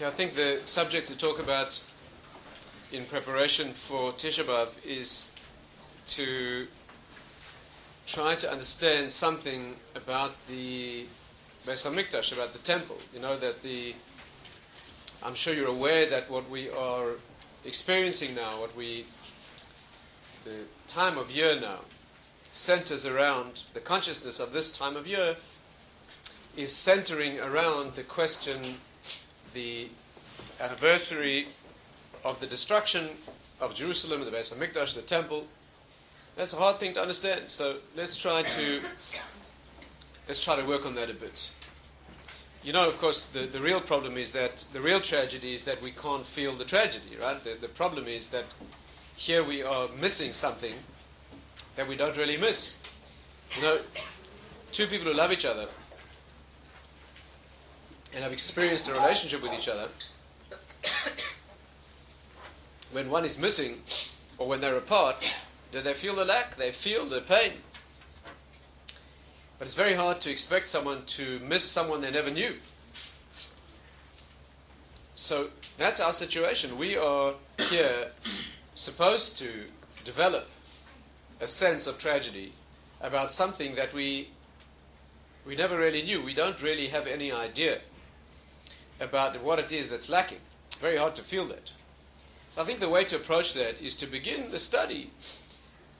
Okay, I think the subject to talk about in preparation for Tisha B'Av is to try to understand something about the Hamikdash, about the temple. You know that I'm sure you're aware that what we are experiencing now, the time of year now, centers around the consciousness of this time of year is centering around the question, the anniversary of the destruction of Jerusalem, the Hamikdash, the temple. That's a hard thing to understand. So let's try to work on that a bit. You know, of course, the real problem is that the real tragedy is that we can't feel the tragedy, right? The problem is that here we are missing something that we don't really miss. You know, two people who love each other and have experienced a relationship with each other, when one is missing or when they're apart, do they feel the lack? They feel the pain. But it's very hard to expect someone to miss someone they never knew. So that's our situation. We are here supposed to develop a sense of tragedy about something that we never really knew. We don't really have any idea about what it is that's lacking. It's very hard to feel that. I think the way to approach that is to begin the study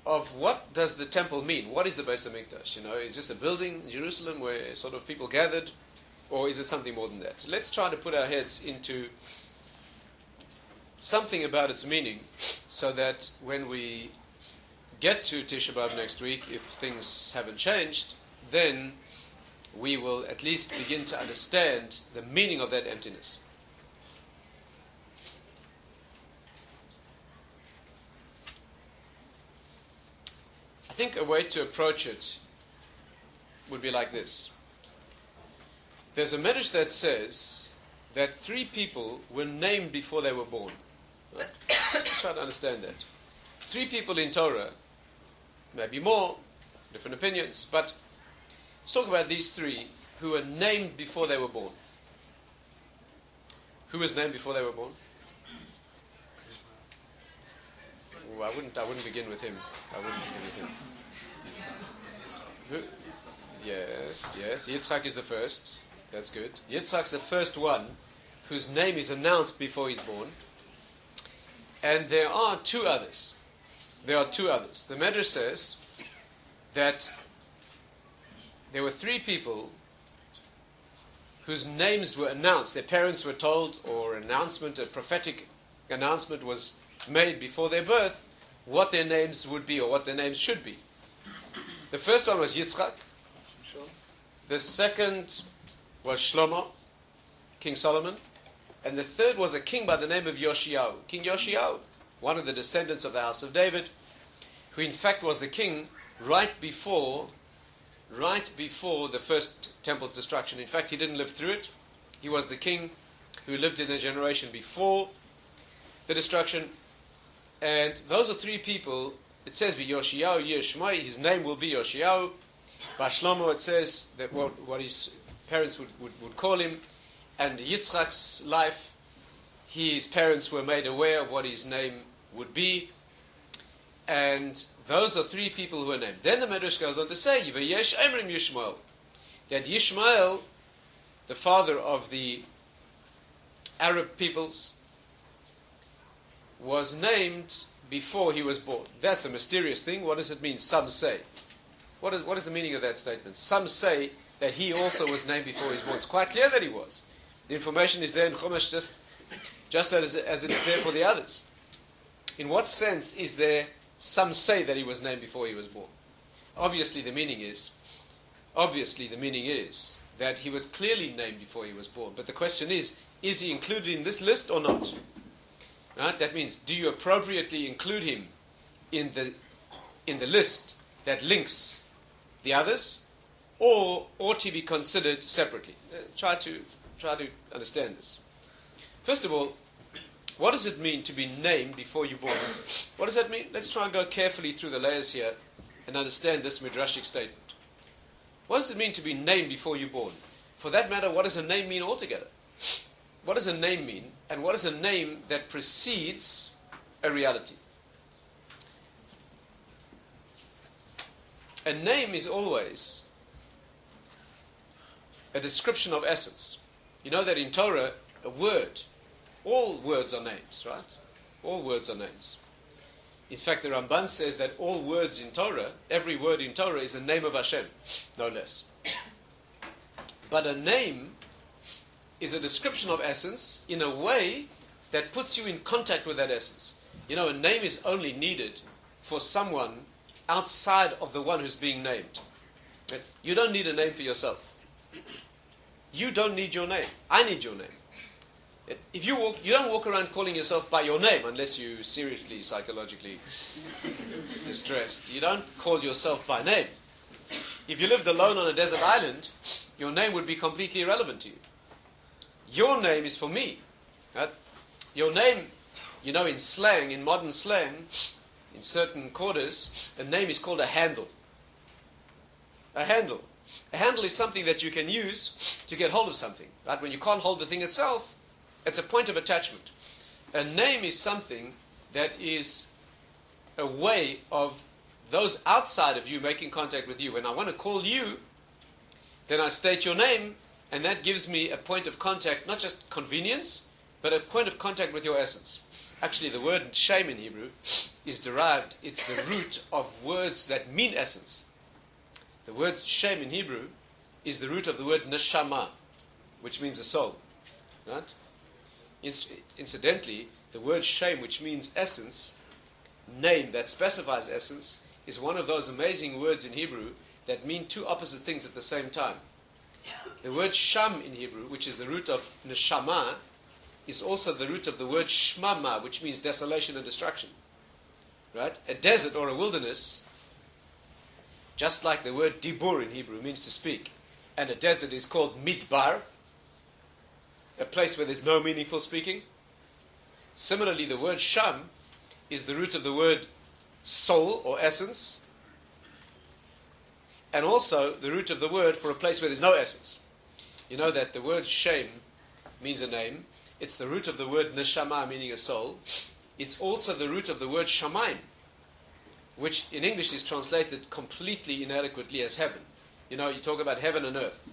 of what does the temple mean? What is the Hamikdash? You know, is this a building in Jerusalem where sort of people gathered, or is it something more than that? Let's try to put our heads into something about its meaning, so that when we get to Tisha B'Av next week, if things haven't changed, then we will at least begin to understand the meaning of that emptiness. I think a way to approach it would be like this. There's a medrash that says that 3 people were named before they were born. Let's try to understand that. 3 people in Torah, maybe more, different opinions, but let's talk about these 3 who were named before they were born. Who was named before they were born? I wouldn't begin with him. Who? Yes. Yitzhak is the first. That's good. Yitzhak's the first one whose name is announced before he's born. And there are 2 others. The Medrash says that there were 3 people whose names were announced. Their parents were told, or a prophetic announcement was made before their birth, what their names would be or what their names should be. The first one was Yitzhak. The second was Shlomo, King Solomon. And the third was a king by the name of Yoshio. King Yoshio, one of the descendants of the house of David, who in fact was the king right before the first temple's destruction. In fact, he didn't live through it. He was the king who lived in the generation before the destruction. And those are 3 people. It says Yoshio Yishmai, his name will be Yoshio. By Shlomo it says that what his parents would call him. And Yitzchak's life, his parents were made aware of what his name would be. And those are 3 people who are named. Then the Medrash goes on to say, V'yesh Emrim Yishmael, that Yishmael, the father of the Arab peoples, was named before he was born. That's a mysterious thing. What does it mean? Some say. What is the meaning of that statement? Some say that he also was named before he was born. It's quite clear that he was. The information is there in Chumash just as it is there for the others. In what sense is there some say that he was named before he was born? Obviously the meaning is that he was clearly named before he was born. But the question is he included in this list or not? Right? That means, do you appropriately include him in the list that links the others, or ought he be considered separately? Try to understand this. First of all, what does it mean to be named before you're born? What does that mean? Let's try and go carefully through the layers here and understand this midrashic statement. What does it mean to be named before you're born? For that matter, what does a name mean altogether? what does a name mean? And what is a name that precedes a reality? A name is always a description of essence. You know that in Torah, a word, all words are names, right? All words are names. In fact, the Ramban says that all words in Torah, every word in Torah is a name of Hashem, no less. But a name is a description of essence in a way that puts you in contact with that essence. You know, a name is only needed for someone outside of the one who's being named. You don't need a name for yourself. You don't need your name. I need your name. If you don't walk around calling yourself by your name unless you're seriously psychologically distressed. You don't call yourself by name. If you lived alone on a desert island, your name would be completely irrelevant to you. Your name is for me. Right? Your name, you know, in slang, in modern slang, in certain quarters, a name is called a handle. A handle. A handle is something that you can use to get hold of something. Right? When you can't hold the thing itself, it's a point of attachment. A name is something that is a way of those outside of you making contact with you. When I want to call you, then I state your name, and that gives me a point of contact, not just convenience, but a point of contact with your essence. Actually, the word shem in Hebrew is derived, it's the root of words that mean essence. The word shem in Hebrew is the root of the word neshama, which means a soul. Right? Incidentally, the word shem, which means essence, name that specifies essence, is one of those amazing words in Hebrew that mean two opposite things at the same time. The word sham in Hebrew, which is the root of neshama, is also the root of the word shmama, which means desolation and destruction. Right? A desert or a wilderness, just like the word dibur in Hebrew means to speak, and a desert is called midbar, a place where there's no meaningful speaking. Similarly, the word sham is the root of the word soul or essence, and also the root of the word for a place where there's no essence. You know that the word shem means a name. It's the root of the word neshama, meaning a soul. It's also the root of the word shamayim, which in English is translated completely inadequately as heaven. You know, you talk about heaven and earth.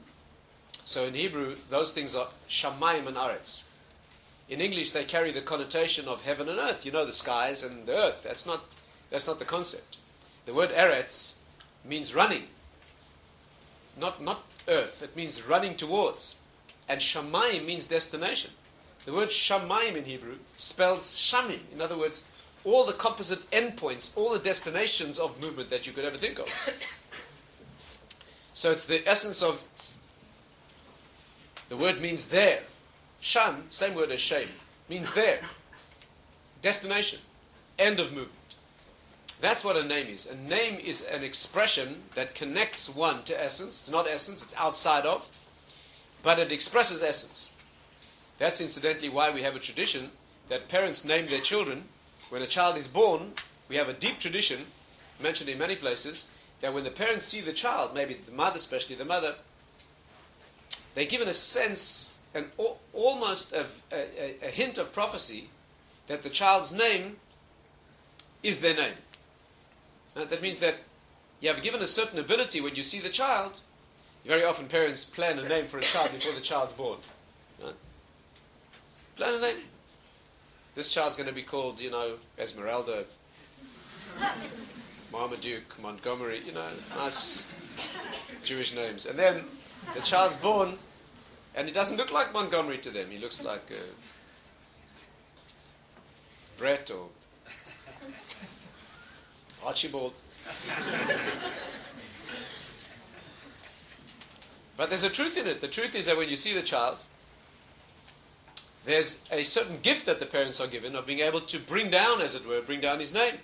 So in Hebrew, those things are shamayim and aretz. In English, they carry the connotation of heaven and earth. You know, the skies and the earth. That's not the concept. The word eretz means running. Not earth. It means running towards. And shamayim means destination. The word shamayim in Hebrew spells shamim. In other words, all the composite endpoints, all the destinations of movement that you could ever think of. So it's the essence of, the word means there. Sham, same word as shem, means there. Destination. End of movement. That's what a name is. A name is an expression that connects one to essence. It's not essence, it's outside of, but it expresses essence. That's incidentally why we have a tradition that parents name their children. When a child is born, we have a deep tradition, mentioned in many places, that when the parents see the child, maybe the mother, especially the mother, they're given a sense, almost a hint of prophecy, that the child's name is their name. That means that you have given a certain ability when you see the child. Very often parents plan a name for a child before the child's born. Right? Plan a name. This child's going to be called, Esmeralda, Marmaduke, Montgomery, nice Jewish names. And then the child's born, and he doesn't look like Montgomery to them. He looks like Brett or Archibald. But there's a truth in it. The truth is that when you see the child, there's a certain gift that the parents are given of being able to bring down, as it were, his name.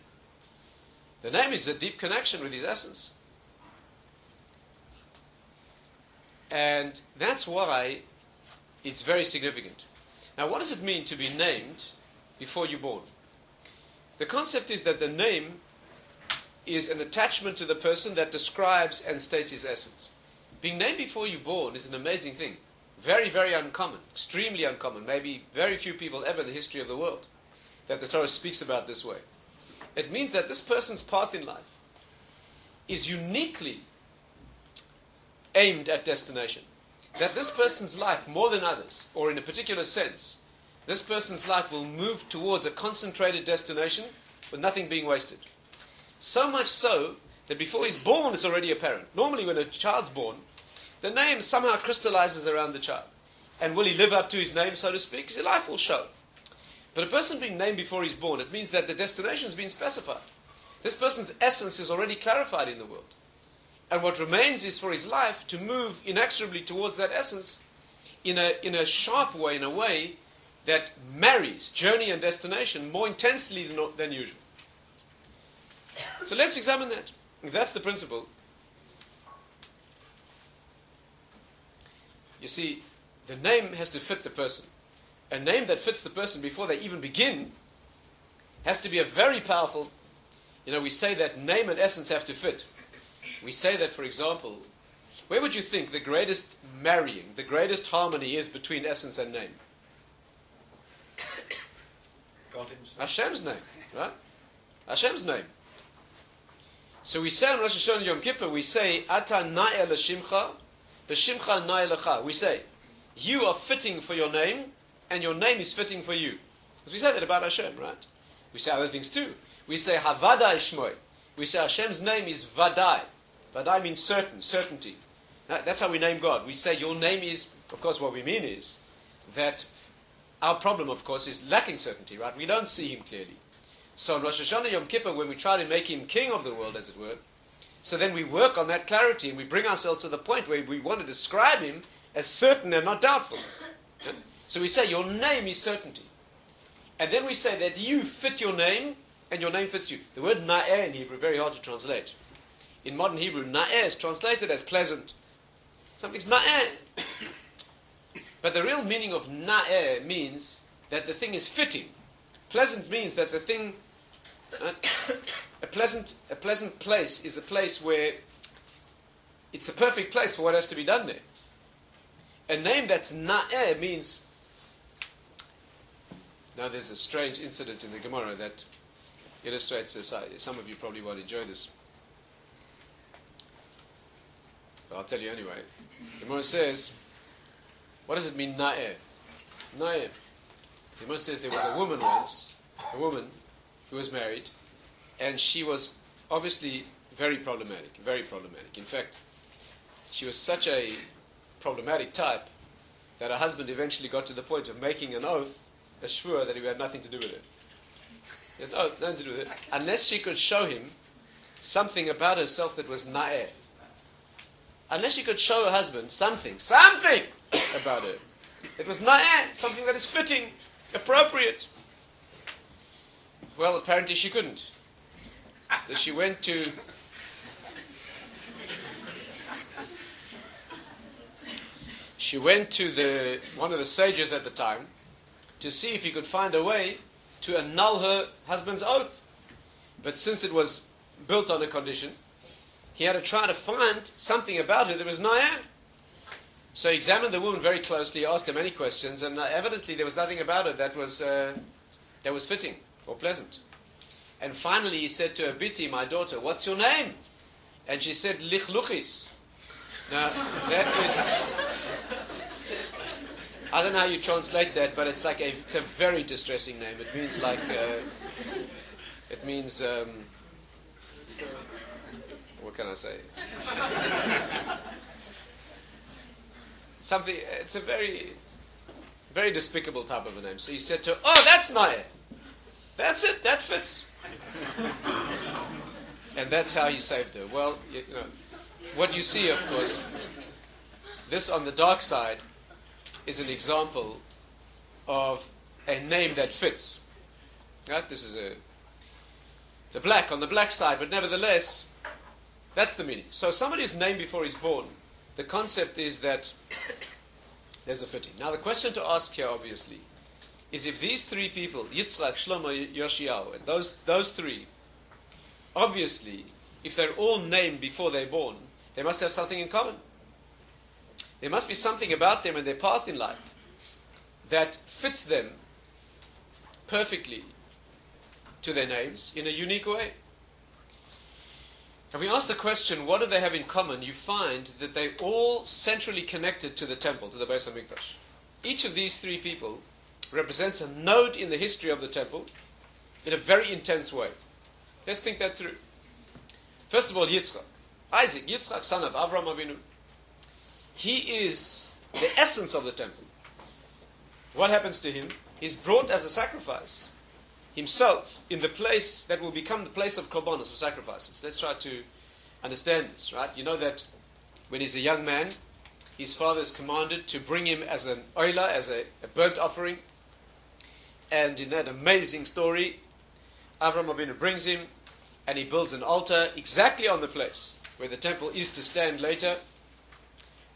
The name is a deep connection with his essence. And that's why it's very significant. Now, what does it mean to be named before you're born? The concept is that the name is an attachment to the person that describes and states his essence. Being named before you're born is an amazing thing. very, very uncommon, extremely uncommon, maybe very few people ever in the history of the world, that the Torah speaks about this way. It means that this person's path in life is uniquely aimed at destination. That this person's life, more than others, or in a particular sense, this person's life will move towards a concentrated destination with nothing being wasted. So much so that before he's born, it's already apparent. Normally when a child's born, the name somehow crystallizes around the child. And will he live up to his name, so to speak? His life will show. But a person being named before he's born, it means that the destination has been specified. This person's essence is already clarified in the world. And what remains is for his life to move inexorably towards that essence in a sharp way, in a way that marries journey and destination more intensely than usual. So let's examine that. If that's the principle, you see, the name has to fit the person. A name that fits the person before they even begin has to be a very powerful, we say that name and essence have to fit. We say that, for example, where would you think the greatest marrying, the greatest harmony is between essence and name? God himself. Hashem's name, right? Hashem's name. So we say on Rosh Hashanah Yom Kippur, we say, Ata na'e l'shimcha, v'shimcha na'e lecha. We say, you are fitting for your name, and your name is fitting for you. Because we say that about Hashem, right? We say other things too. We say, Havadai Shmoi. We say Hashem's name is Vadai. Vadai means certain, certainty. That's how we name God. We say your name is, of course what we mean is that our problem, of course, is lacking certainty, right? We don't see him clearly. So on Rosh Hashanah Yom Kippur, when we try to make him king of the world, as it were, so then we work on that clarity and we bring ourselves to the point where we want to describe him as certain and not doubtful. So we say your name is certainty. And then we say that you fit your name and your name fits you. The word na'eh in Hebrew, very hard to translate. In modern Hebrew, na'eh is translated as pleasant. Something's na'eh. But the real meaning of na'eh means that the thing is fitting. Pleasant means that the thing, a pleasant place is a place where it's the perfect place for what has to be done there. A name that's na'eh means, now there's a strange incident in the Gemara that illustrates this. Some of you probably won't enjoy this, but I'll tell you anyway. The Gemara says, what does it mean, na'eh? Na'eh. The Gemara says there was a woman once, who was married, and she was obviously very problematic. In fact, she was such a problematic type that her husband eventually got to the point of making an oath, a shvur, that he had nothing to do with it. He had nothing to do with it, unless she could show him something about herself that was na'eh. Unless she could show her husband something about her. It was na'eh, something that is fitting, appropriate. Well, apparently she couldn't. So she went to one of the sages at the time to see if he could find a way to annul her husband's oath. But since it was built on a condition, he had to try to find something about her that was na'eh. So he examined the woman very closely, asked her many questions, and evidently there was nothing about her that was fitting or pleasant. And finally he said to her, Biti, my daughter, what's your name? And she said, Lichluchis. Now, that is, I don't know how you translate that, but it's a very distressing name. It means what can I say? Something, it's a very, very despicable type of a name. So he said to her, oh, that's Naya. That's it, that fits. And that's how he saved her. Well, what you see, of course, this on the dark side is an example of a name that fits. Right? It's a black on the black side, but nevertheless, that's the meaning. So somebody's named before he's born. The concept is that there's a fitting. Now the question to ask here, obviously, is if these three people, Yitzhak, Shlomo, Yoshio, and those three, obviously, if they're all named before they're born, they must have something in common. there must be something about them and their path in life that fits them perfectly to their names in a unique way. If we ask the question, what do they have in common, you find that they're all centrally connected to the temple, to the Beis Hamikdash. Each of these three people represents a node in the history of the temple in a very intense way. Let's think that through. First of all, Yitzhak. Isaac, Yitzhak, son of Avraham Avinu. He is the essence of the temple. What happens to him? He's brought as a sacrifice himself in the place that will become the place of korbanos, of sacrifices. Let's try to understand this, right? You know that when he's a young man, his father is commanded to bring him as an oila, as a burnt offering. And in that amazing story, Avraham Avinu brings him and he builds an altar exactly on the place where the temple is to stand later,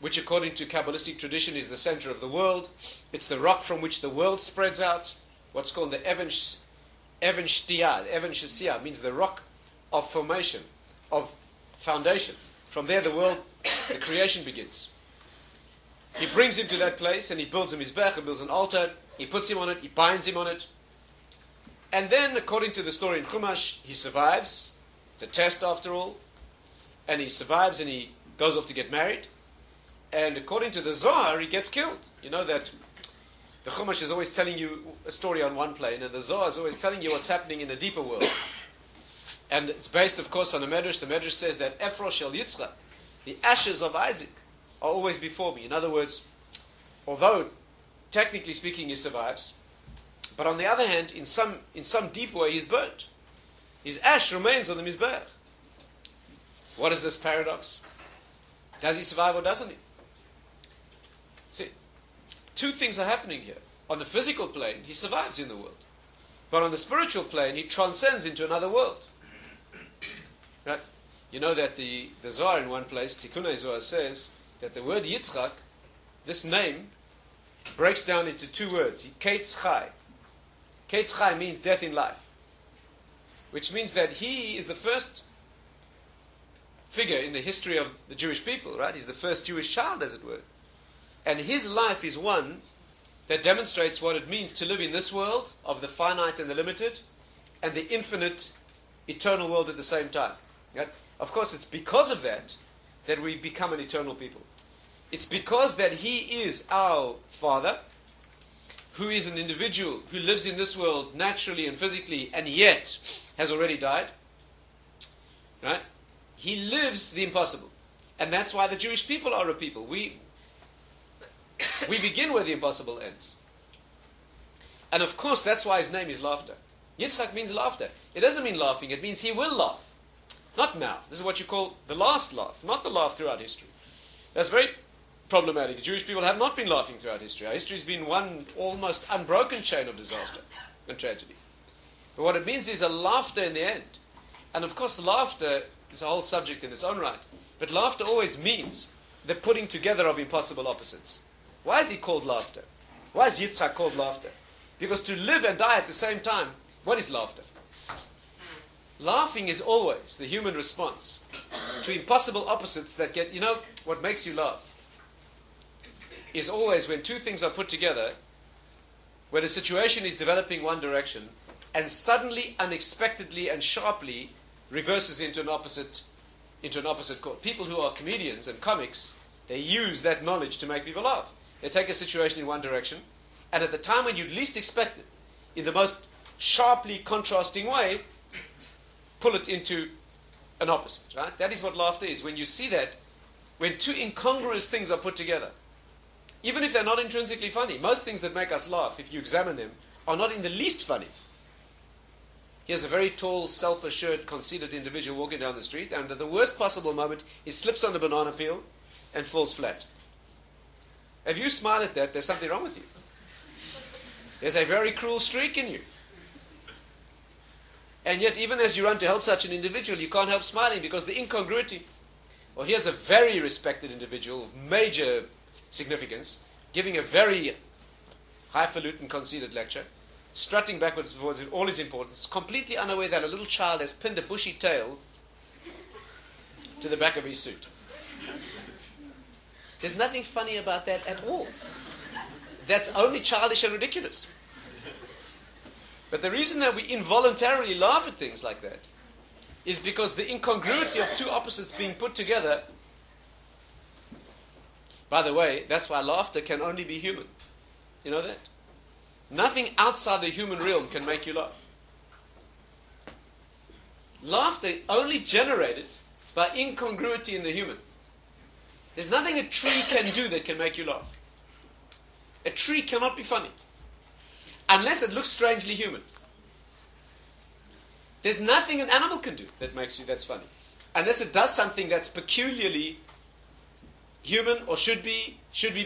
which according to Kabbalistic tradition is the center of the world. It's the rock from which the world spreads out, what's called the Even Shtiyah. Even Shesiyah means the rock of formation, of foundation. From there the world, the creation begins. He brings him to that place and he builds a mizbech, he builds an altar, he puts him on it, he binds him on it. And then, according to the story in Chumash, he survives. It's a test after all. And he survives and he goes off to get married. And according to the Zohar, he gets killed. You know that the Chumash is always telling you a story on one plane, and the Zohar is always telling you what's happening in a deeper world. And it's based, of course, on a Medrash. The Medrash says that Ephro shel Yitzchak, the ashes of Isaac, are always before me. In other words, although technically speaking he survives, but on the other hand, in some deep way, he's burnt. His ash remains on the Mizbech. What is this paradox? Does he survive or doesn't he? See, two things are happening here. On the physical plane, he survives in the world. But on the spiritual plane, he transcends into another world. Right? You know that the Zohar in one place, Tikkunei Zohar, says that the word Yitzchak, this name, breaks down into two words. Ketz Chai. Ketz Chai means death in life. Which means that he is the first figure in the history of the Jewish people, right? He's the first Jewish child, as it were. And his life is one that demonstrates what it means to live in this world of the finite and the limited and the infinite, eternal world at the same time. Right? Of course, it's because of that that we become an eternal people. It's because that he is our Father, who is an individual who lives in this world naturally and physically and yet has already died. Right? He lives the impossible. And that's why the Jewish people are a people. We begin where the impossible ends. And of course, that's why his name is laughter. Yitzhak means laughter. It doesn't mean laughing. It means he will laugh. Not now. This is what you call the last laugh, not the laugh throughout history. That's very problematic. The Jewish people have not been laughing throughout history. Our history has been one almost unbroken chain of disaster and tragedy. But what it means is a laughter in the end. And of course, laughter is a whole subject in its own right. But laughter always means the putting together of impossible opposites. Why is he called laughter? Why is Yitzhak called laughter? Because to live and die at the same time, what is laughter? Laughing is always the human response to impossible opposites that get, you know, what makes you laugh is always when two things are put together, where the situation is developing one direction, and suddenly, unexpectedly, and sharply reverses into an opposite course. People who are comedians and comics, they use that knowledge to make people laugh. They take a situation in one direction, and at the time when you'd least expect it, in the most sharply contrasting way, pull it into an opposite. Right? That is what laughter is. When you see that, when two incongruous things are put together, even if they're not intrinsically funny, most things that make us laugh, if you examine them, are not in the least funny. Here's a very tall, self-assured, conceited individual walking down the street, and at the worst possible moment, he slips on a banana peel and falls flat. If you smile at that, there's something wrong with you. There's a very cruel streak in you. And yet, even as you run to help such an individual, you can't help smiling because the incongruity. Well, here's a very respected individual of major significance, giving a very highfalutin, conceited lecture, strutting backwards and forwards in all his importance, completely unaware that a little child has pinned a bushy tail to the back of his suit. There's nothing funny about that at all. That's only childish and ridiculous. But the reason that we involuntarily laugh at things like that is because the incongruity of two opposites being put together. By the way, that's why laughter can only be human. You know that? Nothing outside the human realm can make you laugh. Laughter only generated by incongruity in the human. There's nothing a tree can do that can make you laugh. A tree cannot be funny unless it looks strangely human. There's nothing an animal can do that's funny unless it does something that's peculiarly human or should be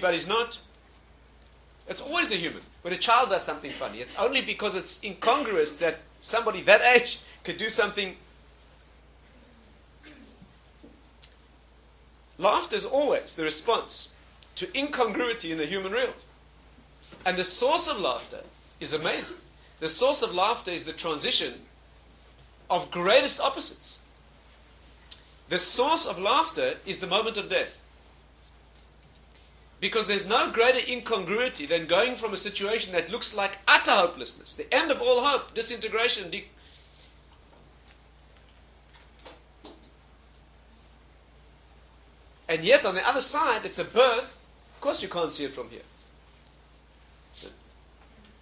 but is not. It's always the human. When a child does something funny, it's only because it's incongruous that somebody that age could do something. Laughter is always the response to incongruity in the human realm. And the source of laughter is amazing. The source of laughter is the transition of greatest opposites. The source of laughter is the moment of death. Because there's no greater incongruity than going from a situation that looks like utter hopelessness, the end of all hope, disintegration. And yet on the other side, it's a birth. Of course you can't see it from here.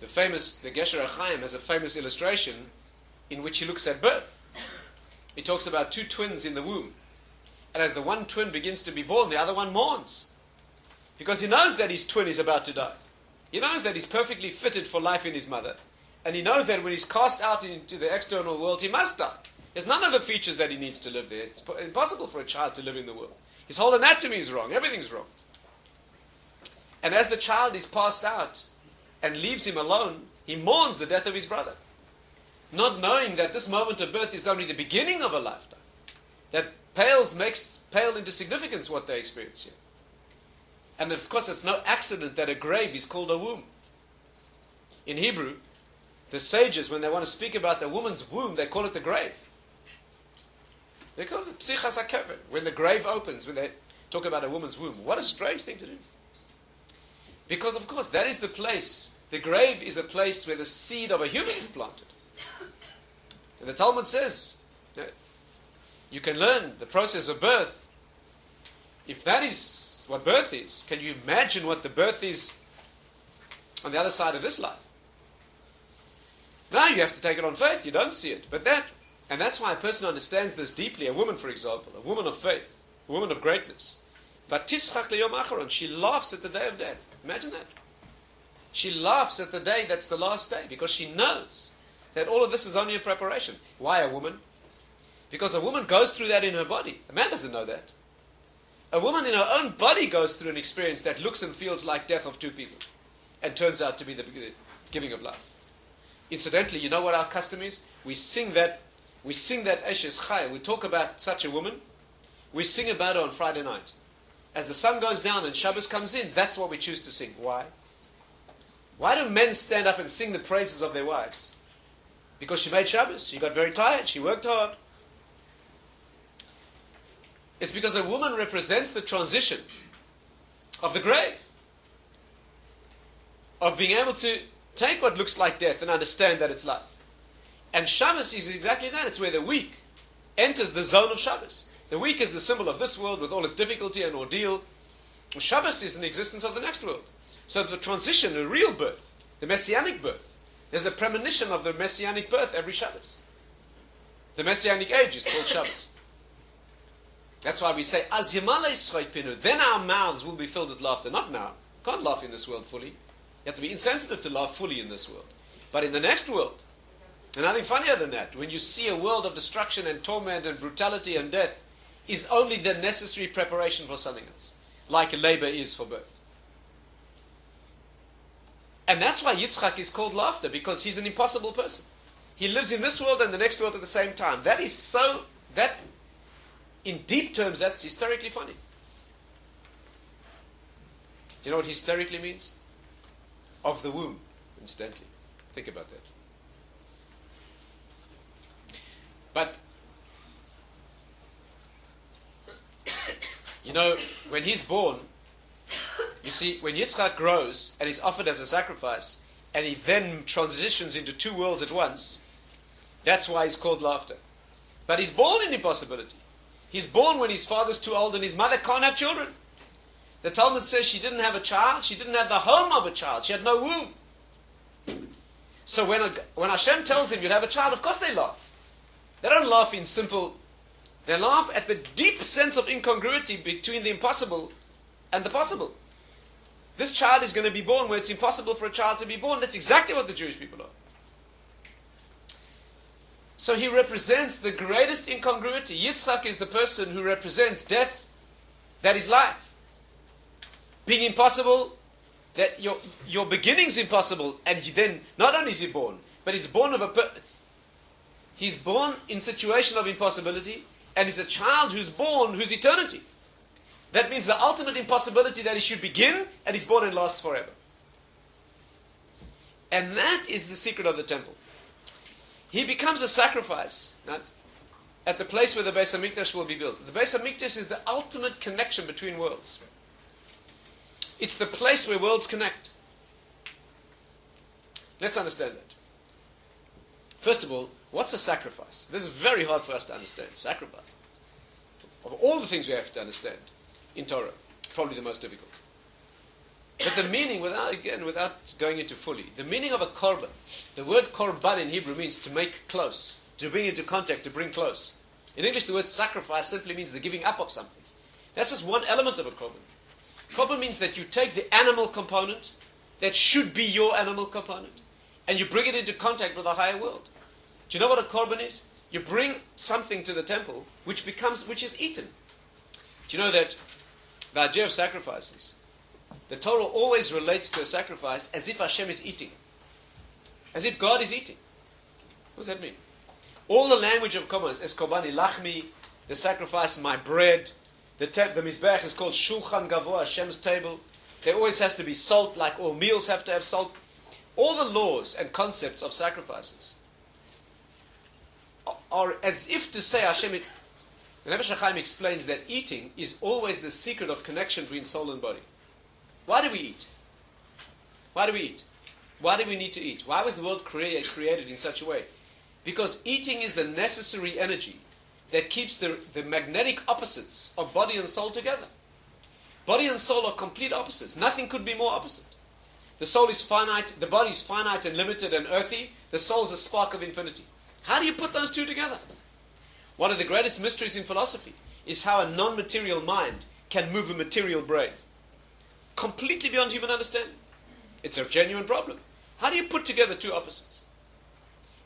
The Gesher HaChaim has a famous illustration in which he looks at birth. He talks about two twins in the womb. And as the one twin begins to be born, the other one mourns. Because he knows that his twin is about to die. He knows that he's perfectly fitted for life in his mother. And he knows that when he's cast out into the external world, he must die. There's none of the features that he needs to live there. It's impossible for a child to live in the world. His whole anatomy is wrong. Everything's wrong. And as the child is passed out and leaves him alone, he mourns the death of his brother. Not knowing that this moment of birth is only the beginning of a lifetime. That makes pale into significance what they experience here. And of course, it's no accident that a grave is called a womb. In Hebrew, the sages, when they want to speak about the woman's womb, they call it the grave. They call it psichas hakever. When the grave opens, when they talk about a woman's womb. What a strange thing to do. Because, of course, that is the place. The grave is a place where the seed of a human is planted. And the Talmud says, you can learn the process of birth. If that is what birth is, can you imagine what the birth is on the other side of this life? Now you have to take it on faith. You don't see it. And that's why a person understands this deeply. A woman, for example, a woman of faith, a woman of greatness. She laughs at the day of death. Imagine that. She laughs at the day that's the last day because she knows that all of this is only a preparation. Why a woman? Because a woman goes through that in her body. A man doesn't know that. A woman in her own body goes through an experience that looks and feels like death of two people and turns out to be the giving of life. Incidentally, you know what our custom is? We sing that Eshes Chayil. We talk about such a woman. We sing about her on Friday night. As the sun goes down and Shabbos comes in, that's what we choose to sing. Why? Why do men stand up and sing the praises of their wives? Because she made Shabbos. She got very tired. She worked hard. It's because a woman represents the transition of the grave. Of being able to take what looks like death and understand that it's life. And Shabbos is exactly that. It's where the week enters the zone of Shabbos. The week is the symbol of this world with all its difficulty and ordeal. Shabbos is an existence of the next world. So the transition, the real birth, the messianic birth, there's a premonition of the messianic birth every Shabbos. The messianic age is called Shabbos. That's why we say, Az Yamale Pinu, then our mouths will be filled with laughter. Not now. Can't laugh in this world fully. You have to be insensitive to laugh fully in this world. But in the next world, and nothing funnier than that, when you see a world of destruction and torment and brutality and death, is only the necessary preparation for something else. Like labor is for birth. And that's why Yitzhak is called laughter, because he's an impossible person. He lives in this world and the next world at the same time. In deep terms, that's hysterically funny. Do you know what hysterically means? Of the womb, incidentally. Think about that. But, you know, when he's born, You see, when Yitzhak grows and is offered as a sacrifice, and he then transitions into two worlds at once, that's why he's called laughter. But he's born in impossibility. He's born when his father's too old and his mother can't have children. The Talmud says she didn't have a child, she didn't have the home of a child, she had no womb. So when Hashem tells them you'll have a child, of course they laugh. They don't laugh in simple, they laugh at the deep sense of incongruity between the impossible and the possible. This child is going to be born where it's impossible for a child to be born. That's exactly what the Jewish people are. So he represents the greatest incongruity. Yitzhak is the person who represents death, that is life. Being impossible, that your beginning's impossible, and then not only is he born, but he's born he's born in situation of impossibility, and he's a child who's born whose eternity. That means the ultimate impossibility that he should begin, and he's born and lasts forever. And that is the secret of the temple. He becomes a sacrifice, not at the place where the Beis Hamikdash will be built. The Beis Hamikdash is the ultimate connection between worlds. It's the place where worlds connect. Let's understand that. First of all, what's a sacrifice? This is very hard for us to understand. Sacrifice. Of all the things we have to understand in Torah, probably the most difficult. But the meaning, without going into fully, the meaning of a korban, the word korban in Hebrew means to make close, to bring into contact, to bring close. In English, the word sacrifice simply means the giving up of something. That's just one element of a korban. Korban means that you take the animal component, that should be your animal component, and you bring it into contact with a higher world. Do you know what a korban is? You bring something to the temple which is eaten. Do you know that the idea of sacrifices, the Torah always relates to a sacrifice as if Hashem is eating. As if God is eating. What does that mean? All the language of korban is korbani lachmi, the sacrifice, my bread. The mizbech is called shulchan gavoa, Hashem's table. There always has to be salt, like all meals have to have salt. All the laws and concepts of sacrifices are as if to say Hashem. The Nefesh HaChaim explains that eating is always the secret of connection between soul and body. Why do we eat? Why do we eat? Why do we need to eat? Why was the world created in such a way? Because eating is the necessary energy that keeps the magnetic opposites of body and soul together. Body and soul are complete opposites. Nothing could be more opposite. The soul is finite, the body is finite and limited and earthy. The soul is a spark of infinity. How do you put those two together? One of the greatest mysteries in philosophy is how a non-material mind can move a material brain. Completely beyond human understanding. It's a genuine problem. How do you put together two opposites?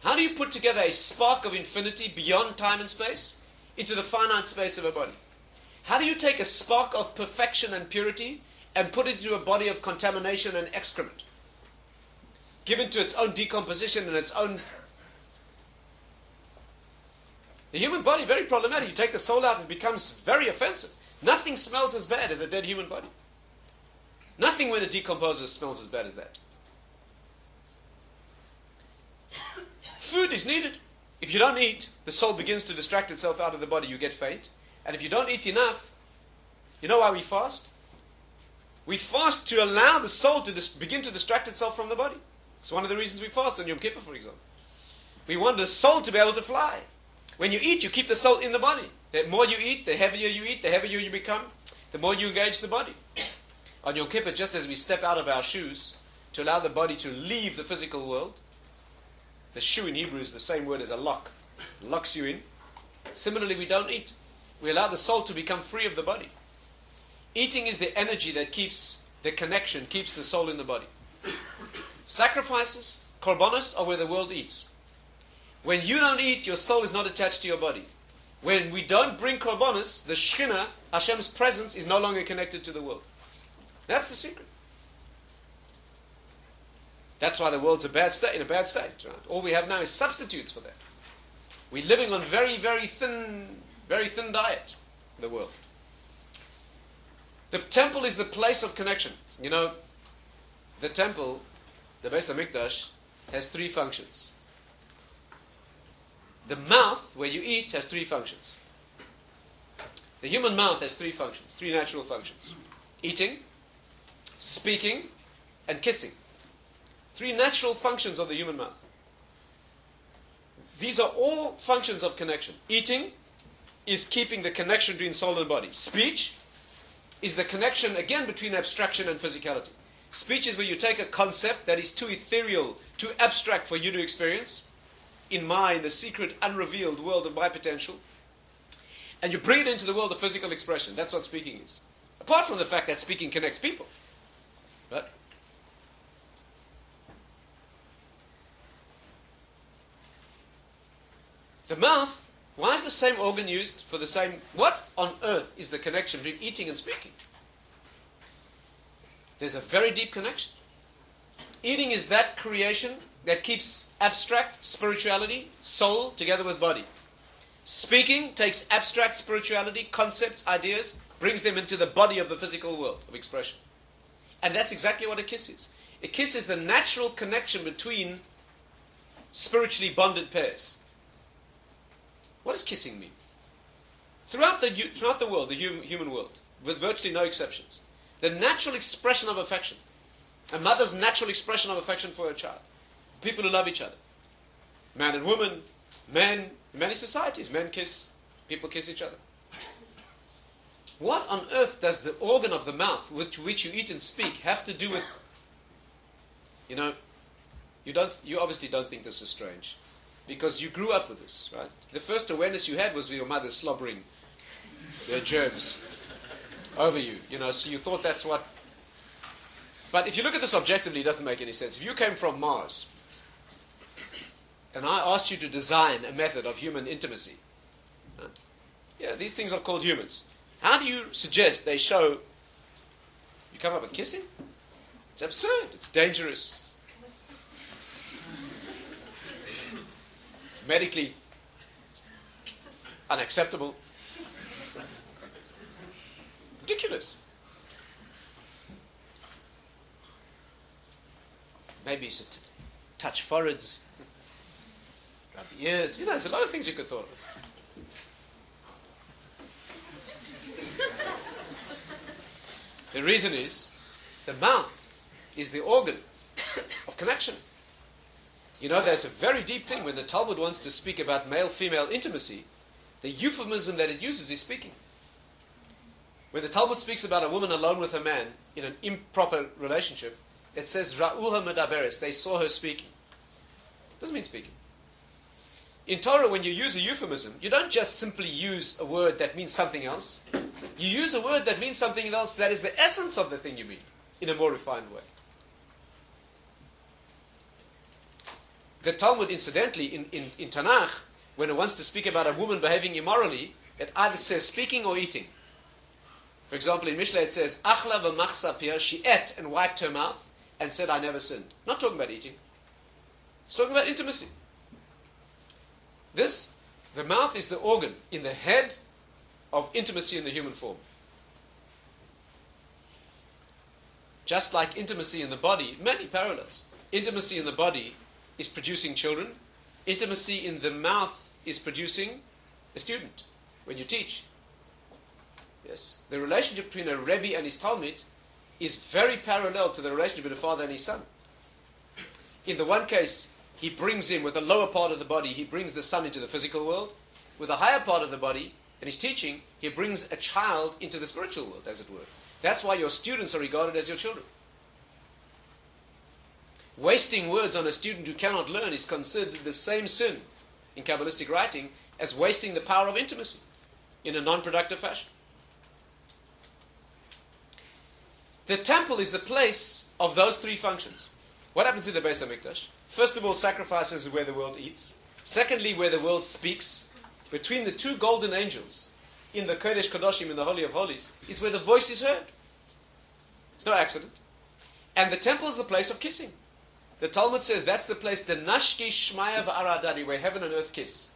How do you put together a spark of infinity beyond time and space into the finite space of a body? How do you take a spark of perfection and purity and put it into a body of contamination and excrement, given to its own decomposition and its own... The human body, very problematic. You take the soul out, it becomes very offensive. Nothing smells as bad as a dead human body. Nothing when it decomposes smells as bad as that. Food is needed. If you don't eat, the soul begins to distract itself out of the body. You get faint. And if you don't eat enough, you know why we fast? We fast to allow the soul to begin to distract itself from the body. It's one of the reasons we fast on Yom Kippur, for example. We want the soul to be able to fly. When you eat, you keep the soul in the body. The more you eat, the heavier you become, the more you engage the body. On Yom Kippur, just as we step out of our shoes to allow the body to leave the physical world, the shoe in Hebrew is the same word as a lock. It locks you in. Similarly, we don't eat. We allow the soul to become free of the body. Eating is the energy that keeps the connection, keeps the soul in the body. Sacrifices, korbanos, are where the world eats. When you don't eat, your soul is not attached to your body. When we don't bring korbanos, the Shekhinah, Hashem's presence, is no longer connected to the world. That's the secret. That's why the world's in a bad state. Right? All we have now is substitutes for that. We're living on very thin diet, the world. The temple is the place of connection. You know, the temple, the Beis Hamikdash, has three functions. The mouth, where you eat, has three functions. The human mouth has three functions, three natural functions. Eating, speaking, and kissing. 3 natural functions of the human mouth. These are all functions of connection. Eating is keeping the connection between soul and body. Speech is the connection, again, between abstraction and physicality. Speech is where you take a concept that is too ethereal, too abstract for you to experience, in the secret, unrevealed world of my potential, and you bring it into the world of physical expression. That's what speaking is. Apart from the fact that speaking connects people. Right? The mouth, why is the same organ used for the same... What on earth is the connection between eating and speaking? There's a very deep connection. Eating is that creation that keeps abstract spirituality, soul, together with body. Speaking takes abstract spirituality, concepts, ideas, brings them into the body of the physical world of expression. And that's exactly what a kiss is. A kiss is the natural connection between spiritually bonded pairs. What does kissing mean? Throughout the world, the human world, with virtually no exceptions, the natural expression of affection, a mother's natural expression of affection for her child, people who love each other, man and woman, men, in many societies, men kiss, people kiss each other. What on earth does the organ of the mouth with which you eat and speak have to do with, you obviously don't think this is strange, because you grew up with this, right? The first awareness you had was with your mother slobbering their germs over you, so you thought that's what... But if you look at this objectively, it doesn't make any sense. If you came from Mars, and I asked you to design a method of human intimacy, these things are called humans. How do you suggest they show... You come up with kissing? It's absurd. It's dangerous. It's medically unacceptable. Ridiculous. Maybe you should touch foreheads, rub ears. There's a lot of things you could thought of. The reason is, the mouth is the organ of connection. There's a very deep thing when the Talmud wants to speak about male-female intimacy. The euphemism that it uses is speaking. When the Talmud speaks about a woman alone with a man in an improper relationship, it says, Ra'uha medaberes, they saw her speaking. It doesn't mean speaking. In Torah, when you use a euphemism, you don't just simply use a word that means something else. You use a word that means something else that is the essence of the thing you mean, in a more refined way. The Talmud, incidentally, in Tanakh, when it wants to speak about a woman behaving immorally, it either says speaking or eating. For example, in Mishlei it says, Achla v'machsa pia, she ate and wiped her mouth and said, I never sinned. Not talking about eating. It's talking about intimacy. The mouth is the organ in the head of intimacy in the human form. Just like intimacy in the body, many parallels. Intimacy in the body is producing children. Intimacy in the mouth is producing a student when you teach. Yes, the relationship between a Rebbe and his Talmud is very parallel to the relationship between a father and his son. In the one case, he brings him with the lower part of the body, he brings the son into the physical world. With the higher part of the body, and his teaching, he brings a child into the spiritual world, as it were. That's why your students are regarded as your children. Wasting words on a student who cannot learn is considered the same sin in Kabbalistic writing as wasting the power of intimacy in a non-productive fashion. The temple is the place of those 3 functions. What happens in the Beis Hamikdash? First of all, sacrifices is where the world eats. Secondly, where the world speaks. Between the 2 golden angels in the Kodesh Kodashim, in the Holy of Holies, is where the voice is heard. It's no accident. And the temple is the place of kissing. The Talmud says that's the place, Denashki Shmaya V'Aradadi, where heaven and earth kiss.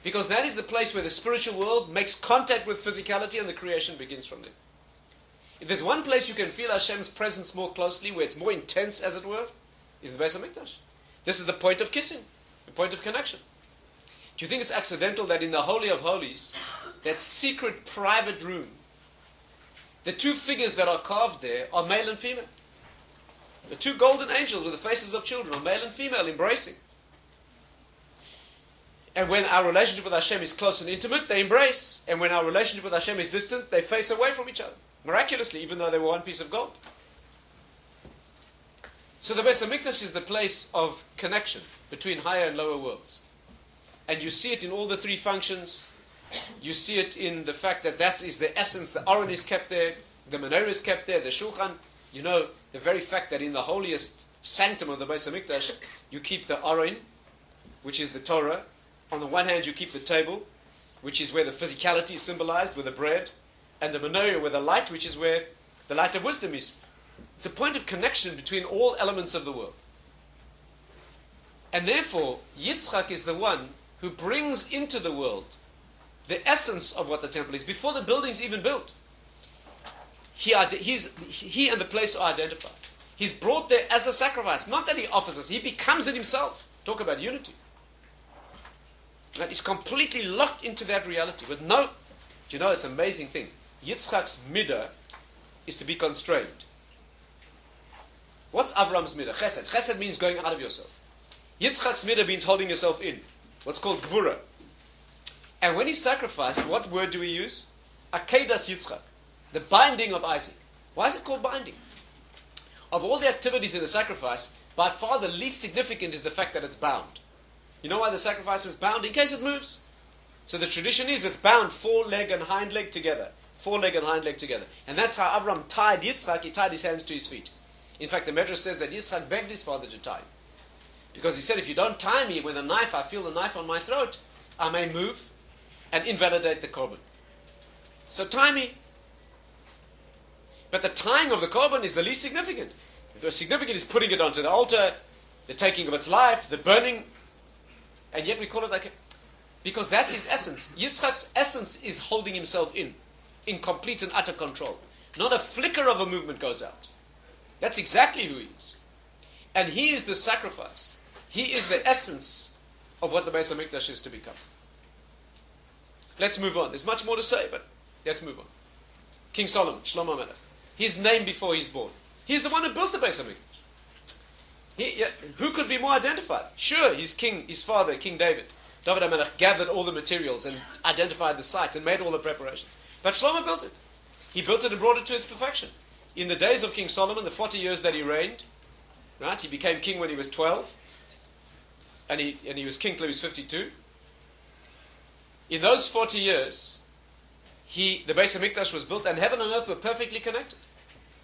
Because that is the place where the spiritual world makes contact with physicality and the creation begins from there. If there's one place you can feel Hashem's presence more closely, where it's more intense, as it were, is in the Beis Hamikdash. This is the point of kissing, the point of connection. Do you think it's accidental that in the Holy of Holies, that secret private room, The two figures that are carved there are male and female. The two golden angels with the faces of children are male and female embracing. And when our relationship with Hashem is close and intimate, they embrace. And when our relationship with Hashem is distant, they face away from each other. Miraculously, even though they were one piece of gold. So the Beis Hamikdash is the place of connection between higher and lower worlds. And you see it in all the three functions. You see it in the fact that that is the essence. The Aron is kept there, the menorah is kept there, the Shulchan. You know, the very fact that in the holiest sanctum of the Beis Hamikdash, you keep the Aron, which is the Torah. On the one hand, you keep the table, which is where the physicality is symbolized, with the bread, and the menorah with the light, which is where the light of wisdom is. It's a point of connection between all elements of the world. And therefore, Yitzhak is the one who brings into the world the essence of what the temple is, before the building's even built. He and the place are identified. He's brought there as a sacrifice. Not that he offers us, he becomes it himself. Talk about unity. That he's completely locked into that reality. With no, do you know, it's an amazing thing. Yitzchak's midah is to be constrained. What's Avram's midah? Chesed. Chesed means going out of yourself. Yitzchak's midah means holding yourself in. What's called gvura. And when he sacrificed, what word do we use? Akedas Yitzchak. The binding of Isaac. Why is it called binding? Of all the activities in a sacrifice, by far the least significant is the fact that it's bound. You know why the sacrifice is bound? In case it moves. So the tradition is it's bound foreleg and hind leg together. Foreleg and hind leg together. And that's how Avram tied Yitzchak. He tied his hands to his feet. In fact, the Medrash says that Yitzchak begged his father to tie him. Because he said, if you don't tie me with a knife, I feel the knife on my throat, I may move and invalidate the korban. So tie me. But the tying of the korban is the least significant. The significant is putting it onto the altar, the taking of its life, the burning. And yet we call it like because that's his essence. Yitzchak's essence is holding himself in complete and utter control. Not a flicker of a movement goes out. That's exactly who he is. And he is the sacrifice. He is the essence of what the Beis Hamikdash is to become. Let's move on. There's much more to say, but let's move on. King Solomon, Shlomo Melech. His name before he's born. He's the one who built the Beis Hamikdash. Who could be more identified? Sure, his king, his father, King David. David HaMelech gathered all the materials and identified the site and made all the preparations. But Shlomo built it. He built it and brought it to its perfection. In the days of King Solomon, the 40 years that he reigned, right? He became king when he was 12, and he was king till he was 52. In those 40 years, the Beis Hamikdash was built, and heaven and earth were perfectly connected.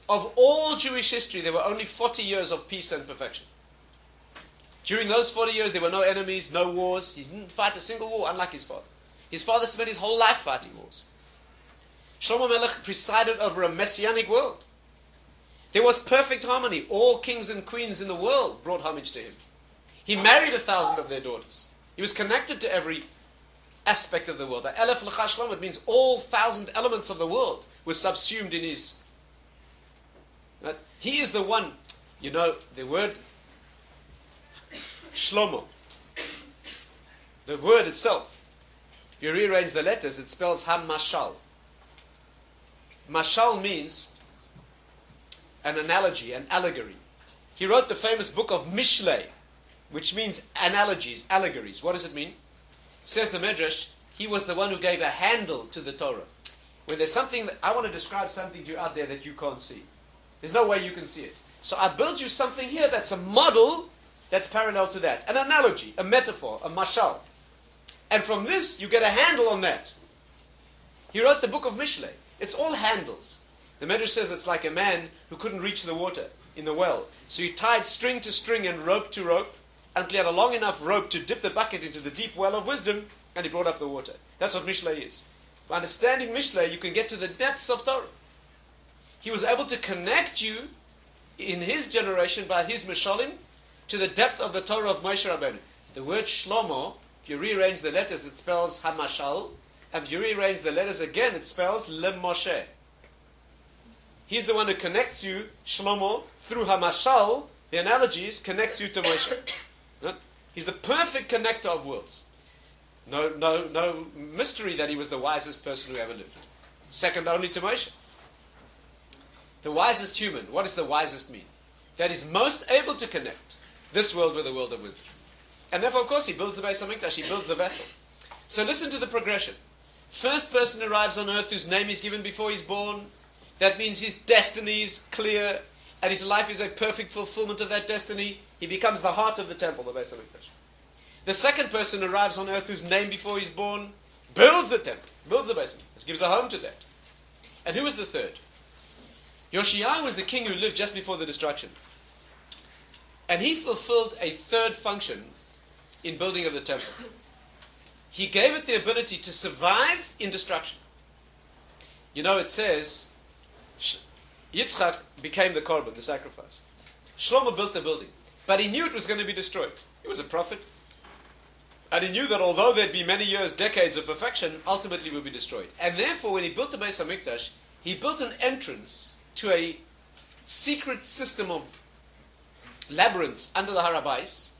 Of all Jewish history, there were only 40 years of peace and perfection. During those 40 years, there were no enemies, no wars. He didn't fight a single war, unlike his father. His father spent his whole life fighting wars. Shlomo Melech presided over a messianic world. There was perfect harmony. All kings and queens in the world brought homage to him. He married 1,000 of their daughters. He was connected to every aspect of the world. Elef L'cha Shlomo, it means all 1,000 elements of the world were subsumed in his. Right? He is the one, you know, the word Shlomo, the word itself, if you rearrange the letters, it spells Hamashal. Mashal means an analogy, an allegory. He wrote the famous book of Mishlei, which means analogies, allegories. What does it mean? It says the Medrash, he was the one who gave a handle to the Torah. When there's something, I want to describe something to you out there that you can't see. There's no way you can see it. So I built you something here that's a model that's parallel to that. An analogy, a metaphor, a mashal. And from this, you get a handle on that. He wrote the book of Mishlei. It's all handles. The Medrash says it's like a man who couldn't reach the water in the well. So he tied string to string and rope to rope until he had a long enough rope to dip the bucket into the deep well of wisdom, and he brought up the water. That's what Mishlei is. By understanding Mishlei, you can get to the depths of Torah. He was able to connect you in his generation by his Mishalim to the depth of the Torah of Moshe Rabbeinu. The word Shlomo, if you rearrange the letters, it spells Hamashal, and if you rearrange the letters again, it spells Lemoshe. He's the one who connects you, Shlomo, through Hamashal, the analogies, connects you to Moshe. Right? He's the perfect connector of worlds. No mystery that he was the wisest person who ever lived. Second only to Moshe. The wisest human. What does the wisest mean? That is most able to connect this world with the world of wisdom. And therefore, of course, he builds the Beis Hamikdash, he builds the vessel. So listen to the progression. First person arrives on earth whose name is given before he's born. That means his destiny is clear, and his life is a perfect fulfillment of that destiny. He becomes the heart of the temple, the Beis Hamikdash. The second person arrives on earth whose name before he's born, builds the temple, builds the Beis Hamikdash, gives a home to that. And who was the third? Yoshio was the king who lived just before the destruction. And he fulfilled a third function in building of the temple. He gave it the ability to survive in destruction. You know, it says, Yitzhak became the korban, the sacrifice. Shlomo built the building, but he knew it was going to be destroyed. He was a prophet. And he knew that although there'd be many years, decades of perfection, ultimately would be destroyed. And therefore, when he built the Beis Hamikdash, he built an entrance to a secret system of labyrinths under the Harabais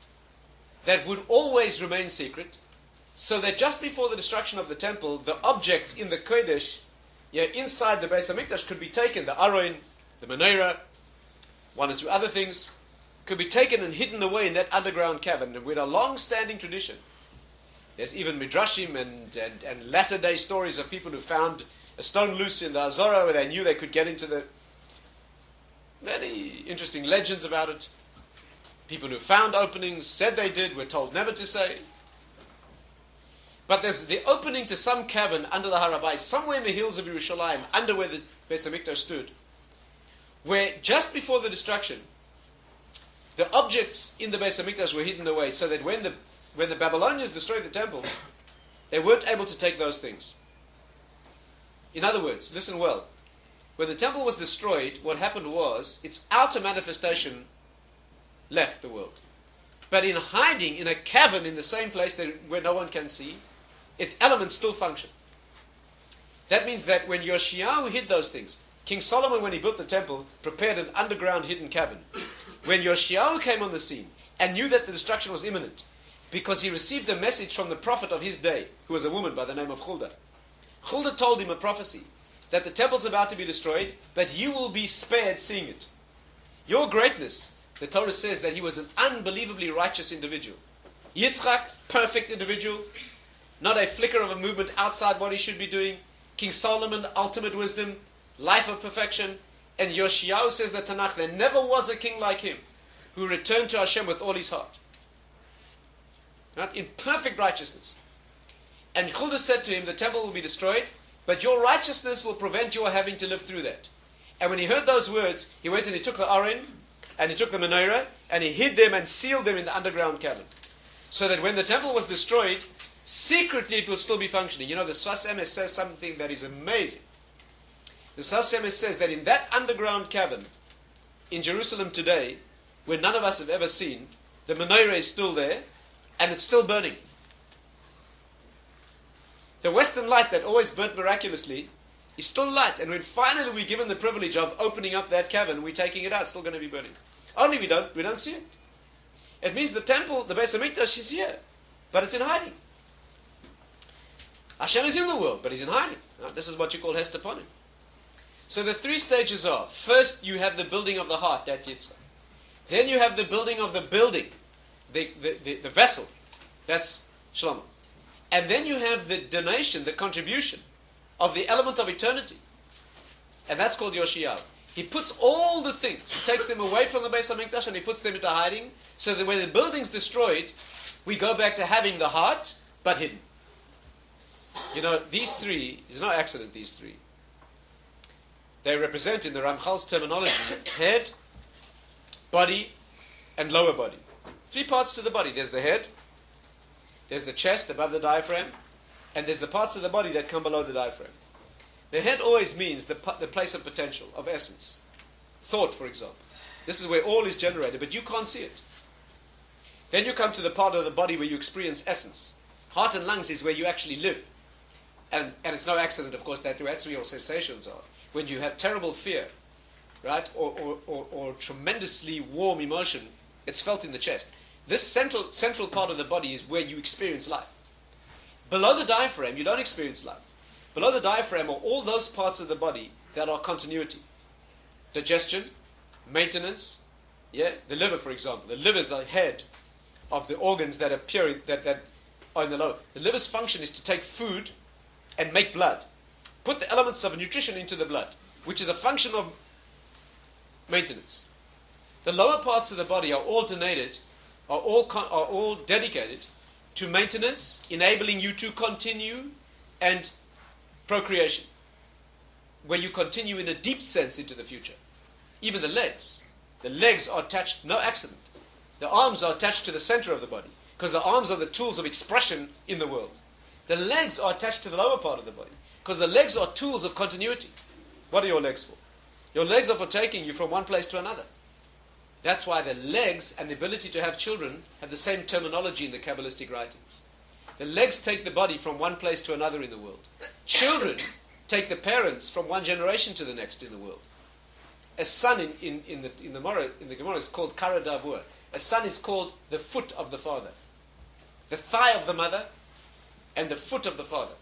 that would always remain secret, so that just before the destruction of the temple, the objects in the Kodesh, inside the Beis Hamikdash, could be taken. The Aron, the Menorah, one or two other things, could be taken and hidden away in that underground cavern. And with a long-standing tradition, there's even midrashim and latter-day stories of people who found a stone loose in the Azorah where they knew they could get into the... Many interesting legends about it. People who found openings, said they did, were told never to say. But there's the opening to some cavern under the Harabai, somewhere in the hills of Yerushalayim, under where the Beis Hamikdash stood, where just before the destruction, the objects in the Beis Hamikdash were hidden away, so that when the Babylonians destroyed the temple, they weren't able to take those things. In other words, listen well. When the temple was destroyed, what happened was its outer manifestation left the world. But in hiding in a cavern in the same place where no one can see, its elements still function. That means that when Yoshio hid those things, King Solomon, when he built the temple, prepared an underground hidden cavern. When Yoshio came on the scene and knew that the destruction was imminent, because he received a message from the prophet of his day, who was a woman by the name of Huldah. Huldah told him a prophecy that the temple's about to be destroyed, but you will be spared seeing it. Your greatness, the Torah says that he was an unbelievably righteous individual. Yitzhak, perfect individual, not a flicker of a movement outside what he should be doing. King Solomon, ultimate wisdom, life of perfection. And Yoshio says the Tanakh, there never was a king like him who returned to Hashem with all his heart. Right? In perfect righteousness. And Huldah said to him, the temple will be destroyed, but your righteousness will prevent your having to live through that. And when he heard those words, he went and he took the Aron, and he took the Menorah, and he hid them and sealed them in the underground cavern. So that when the temple was destroyed, secretly it will still be functioning. You know, the Sfas Emes says something that is amazing. The Sfas Emes says that in that underground cavern, in Jerusalem today, where none of us have ever seen, the Menorah is still there, and it's still burning. The Western light that always burnt miraculously is still light, and when finally we're given the privilege of opening up that cavern, we're taking it out, it's still going to be burning. Only we don't see it. It means the temple, the Beis Hamikdash is here, but it's in hiding. Hashem is in the world, but he's in hiding. Now, this is what you call Hester Ponim. So the three stages are, first you have the building of the heart, that's Yitzhak. Then you have the building of the building, the vessel, that's Shlomo. And then you have the donation, the contribution of the element of eternity. And that's called Yoshio. He puts all the things, he takes them away from the Beis Hamikdash and he puts them into hiding, so that when the building's destroyed, we go back to having the heart, but hidden. You know, these three, it's no accident, these three. They represent, in the Ramchal's terminology, head, body, and lower body. Three parts to the body. There's the head, there's the chest above the diaphragm, and there's the parts of the body that come below the diaphragm. The head always means the place of potential, of essence. Thought, for example. This is where all is generated, but you can't see it. Then you come to the part of the body where you experience essence. Heart and lungs is where you actually live. And it's no accident, of course, that that's where your sensations are. When you have terrible fear, right, or tremendously warm emotion, it's felt in the chest. This central part of the body is where you experience life. Below the diaphragm, you don't experience life. Below the diaphragm are all those parts of the body that are continuity. digestion, maintenance. Yeah, the liver, for example. The liver is the head of the organs that appear that are in the lower. The liver's function is to take food and make blood, put the elements of nutrition into the blood, which is a function of maintenance. The lower parts of the body are all donated, are all dedicated to maintenance, enabling you to continue, and procreation, where you continue in a deep sense into the future. Even the legs are attached, no accident. The arms are attached to the center of the body, because the arms are the tools of expression in the world. The legs are attached to the lower part of the body, because the legs are tools of continuity. What are your legs for? Your legs are for taking you from one place to another. That's why the legs and the ability to have children have the same terminology in the Kabbalistic writings. The legs take the body from one place to another in the world. Children take the parents from one generation to the next in the world. A son in the Gemara is called Kara Davur. A son is called the foot of the father, the thigh of the mother, and the foot of the father.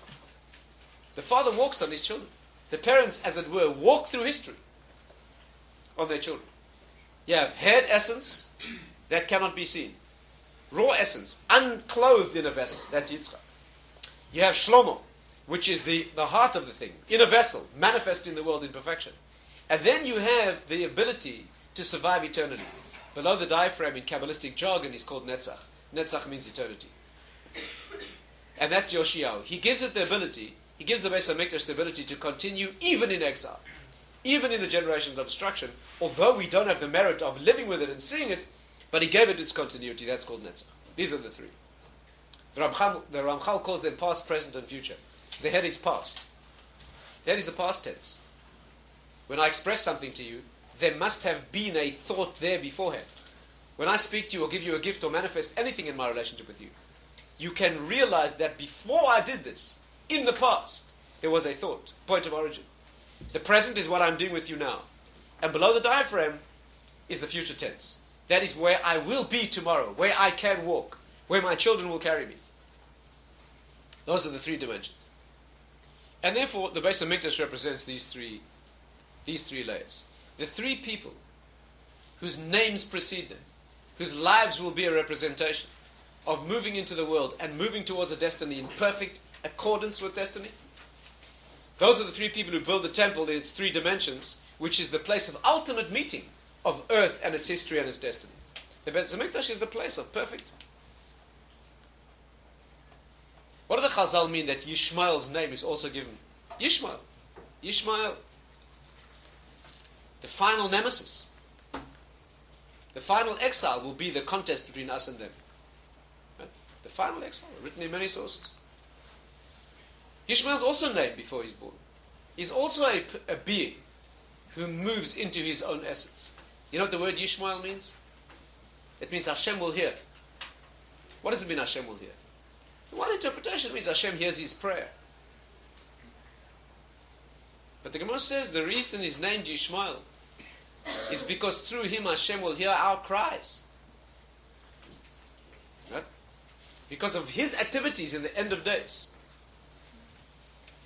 The father walks on his children. The parents, as it were, walk through history on their children. You have head essence that cannot be seen. Raw essence, unclothed in a vessel. That's Yitzhak. You have Shlomo, which is the heart of the thing, in a vessel, manifest in the world in perfection. And then you have the ability to survive eternity. Below the diaphragm in Kabbalistic jargon is called Netzach. Netzach means eternity. And that's Yoshio. He gives it the ability, he gives the Beis Hamikdash the ability to continue even in exile, even in the generations of destruction, although we don't have the merit of living with it and seeing it, but he gave it its continuity. That's called Netzach. These are the three. The Ramchal calls them past, present, and future. The head is past. The head is the past tense. When I express something to you, there must have been a thought there beforehand. When I speak to you or give you a gift or manifest anything in my relationship with you, you can realize that before I did this, in the past, there was a thought, point of origin. The present is what I'm doing with you now. And below the diaphragm is the future tense. That is where I will be tomorrow, where I can walk, where my children will carry me. Those are the three dimensions. And therefore, the Beis Hamikdash represents these three layers. The three people whose names precede them, whose lives will be a representation of moving into the world and moving towards a destiny in perfect accordance with destiny. Those are the three people who build the temple in its three dimensions, which is the place of ultimate meeting of earth and its history and its destiny. The Beis Hamikdash is the place of perfect. What do the Chazal mean that Yishmael's name is also given? Yishmael. Yishmael. The final nemesis. The final exile will be the contest between us and them. Right? The final exile, written in many sources. Yishmael is also named before he's born. He's also a being who moves into his own essence. You know what the word Yishmael means? It means Hashem will hear. What does it mean Hashem will hear? One interpretation means Hashem hears his prayer. But the Gemara says the reason he's named Yishmael is because through him Hashem will hear our cries. Right? Because of his activities in the end of days,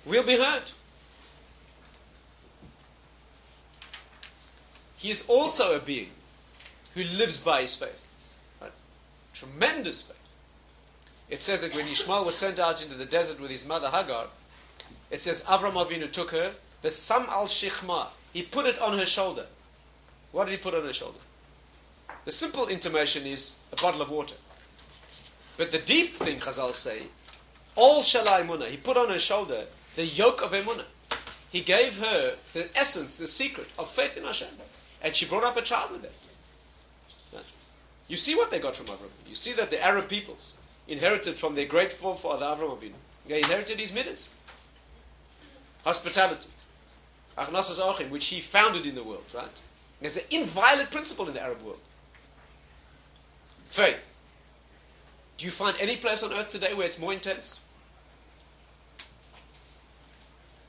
we'll be heard. He is also a being who lives by his faith. Right? Tremendous faith. It says that when Yishmael was sent out into the desert with his mother Hagar, it says Avram Avinu took her, Vesam al Shichma, he put it on her shoulder. What did he put on her shoulder? The simple intimation is a bottle of water. But the deep thing, Chazal say, Ol Shalai Emunah, he put on her shoulder the yoke of Emunah. He gave her the essence, the secret of faith in Hashem. And she brought up a child with that. Right? You see what they got from Avram. You see that the Arab peoples inherited from their great forefather Avram Avinu. They inherited his midas. Hospitality. Achnasas Achim, which he founded in the world, right? It's an inviolate principle in the Arab world. Faith. Do you find any place on earth today where it's more intense?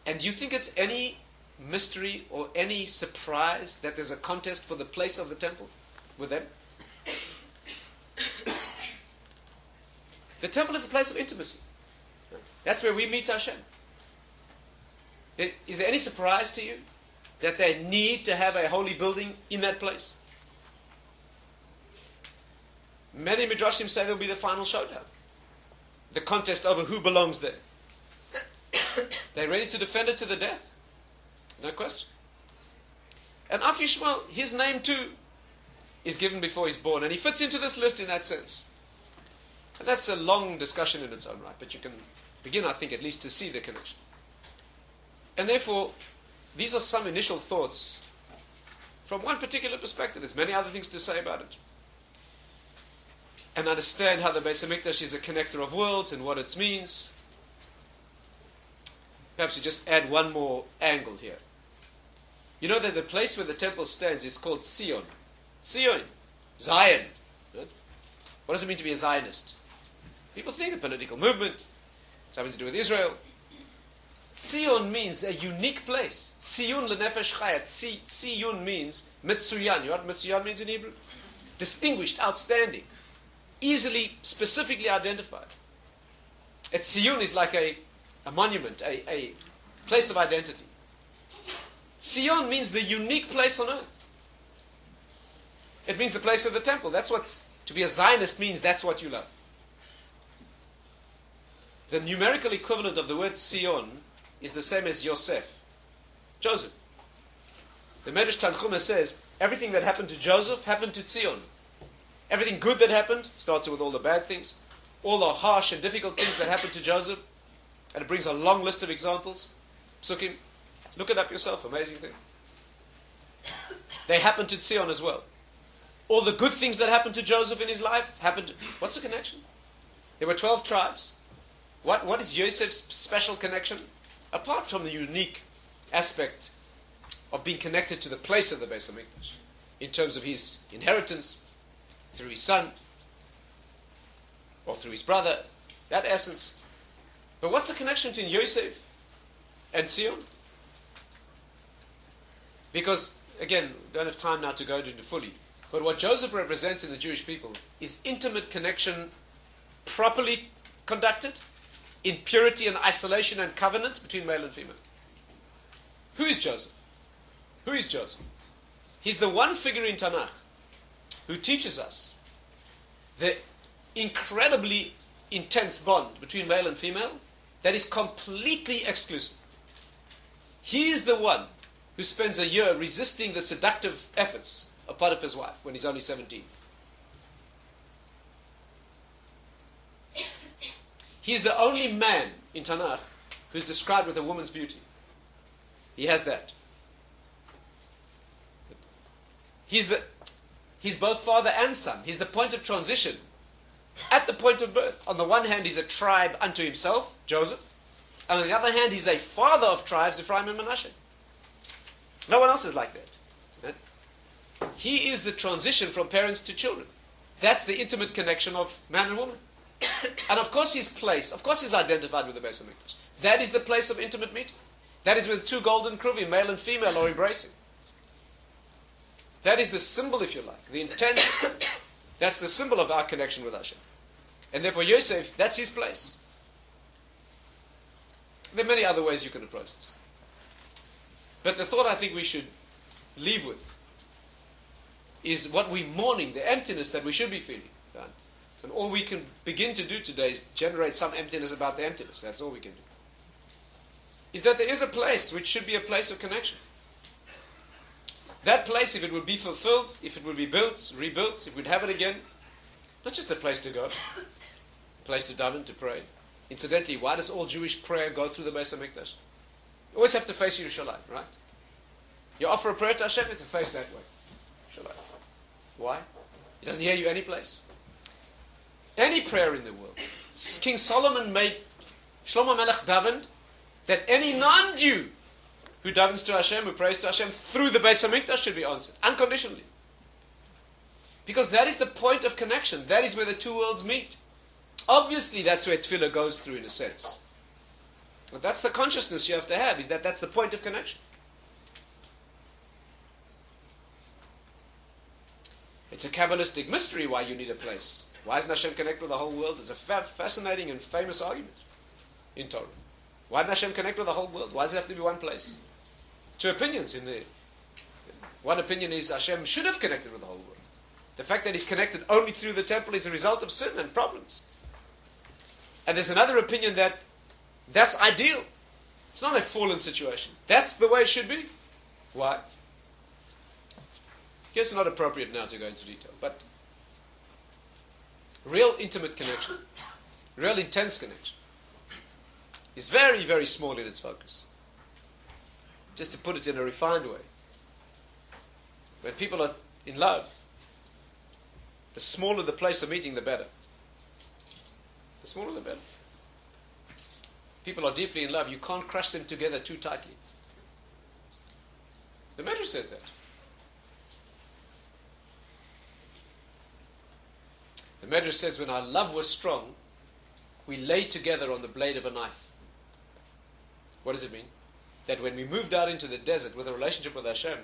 And do you think it's any mystery or any surprise that there's a contest for the place of the temple with them? The temple is a place of intimacy. That's where we meet Hashem. Is there any surprise to you that they need to have a holy building in that place. Many Midrashim say there will be the final showdown. The contest over who belongs there. They're ready to defend it to the death. No question. And Af Yishmael, his name too, is given before he's born. And he fits into this list in that sense. And that's a long discussion in its own right. But you can begin, I think, at least to see the connection. And therefore, these are some initial thoughts from one particular perspective. There's many other things to say about it. And understand how the Beis Hamikdash is a connector of worlds and what it means. Perhaps you just add one more angle here. You know that the place where the temple stands is called Zion. Zion. Zion. Right? What does it mean to be a Zionist? People think a political movement. Something to do with Israel. Zion means a unique place. Tziyun lenefesh chaya. Tziyun means mitzuyan. You know what mitzuyan means in Hebrew? Distinguished, outstanding. Easily, specifically identified. A tziyun is like a monument, a place of identity. Zion means the unique place on earth. It means the place of the temple. That's what to be a Zionist means. That's what you love. The numerical equivalent of the word Zion is the same as Yosef, Joseph. The Medrash Tanchuma says everything that happened to Joseph happened to Zion. Everything good that happened starts with all the bad things, all the harsh and difficult things that happened to Joseph, and it brings a long list of examples. Psukim, look it up yourself. Amazing thing. They happened to Zion as well. All the good things that happened to Joseph in his life happened to... What's the connection? There were 12 tribes. What is Yosef's special connection? Apart from the unique aspect of being connected to the place of the Beis Hamikdash, in terms of his inheritance, through his son, or through his brother, that essence. But what's the connection between Yosef and Zion? Because, again, we don't have time now to go into it fully, but what Joseph represents in the Jewish people is intimate connection, properly conducted, in purity and isolation and covenant between male and female. Who is Joseph? Who is Joseph? He's the one figure in Tanakh who teaches us the incredibly intense bond between male and female that is completely exclusive. He is the one who spends a year resisting the seductive efforts of Potiphar's wife when he's only 17. He's the only man in Tanakh who's described with a woman's beauty. He has that. He's both father and son. He's the point of transition at the point of birth. On the one hand, he's a tribe unto himself, Joseph. And on the other hand, he's a father of tribes, Ephraim and Manasseh. No one else is like that. Right? He is the transition from parents to children. That's the intimate connection of man and woman. And of course he's identified with the Beis Hamikdash. That is the place of intimate meeting. That is where the two golden kruvim, male and female, are embracing. That is the symbol, if you like, the intense. That's the symbol of our connection with Hashem. And therefore Yosef, that's his place. There are many other ways you can approach this. But the thought I think we should leave with is what we're mourning, the emptiness that we should be feeling. Right? And all we can begin to do today is generate some emptiness about the emptiness. That's all we can do. Is that there is a place which should be a place of connection. That place, if it would be fulfilled, if it would be built, rebuilt, if we'd have it again, not just a place to go, a place to daven, to pray. Incidentally, why does all Jewish prayer go through the Beis Hamikdash? You always have to face Yerushalayim, right? You offer a prayer to Hashem, you have to face that way. Yerushalayim. Why? He doesn't hear you any place. Any prayer in the world. King Solomon made Shlomo Melech davened that any non-Jew who davens to Hashem, who prays to Hashem through the Beis Hamikdash should be answered unconditionally. Because that is the point of connection. That is where the two worlds meet. Obviously, that's where tefillah goes through in a sense. But that's the consciousness you have to have, is that that's the point of connection. It's a Kabbalistic mystery why you need a place. Why doesn't Hashem connect with the whole world? It's a fascinating and famous argument in Torah. Why didn't Hashem connect with the whole world? Why does it have to be one place? two opinions in there. One opinion is Hashem should have connected with the whole world. The fact that he's connected only through the temple is a result of sin and problems. And there's another opinion that that's ideal. It's not a fallen situation. That's the way it should be. Why? It's not appropriate now to go into detail, but real intimate connection, real intense connection, is very, very small in its focus. Just to put it in a refined way. When people are in love, the smaller the place of meeting, the better. The smaller the better. People are deeply in love, you can't crush them together too tightly. The Medrash says that. The Medrash says when our love was strong, we lay together on the blade of a knife. What does it mean? That when we moved out into the desert with a relationship with Hashem,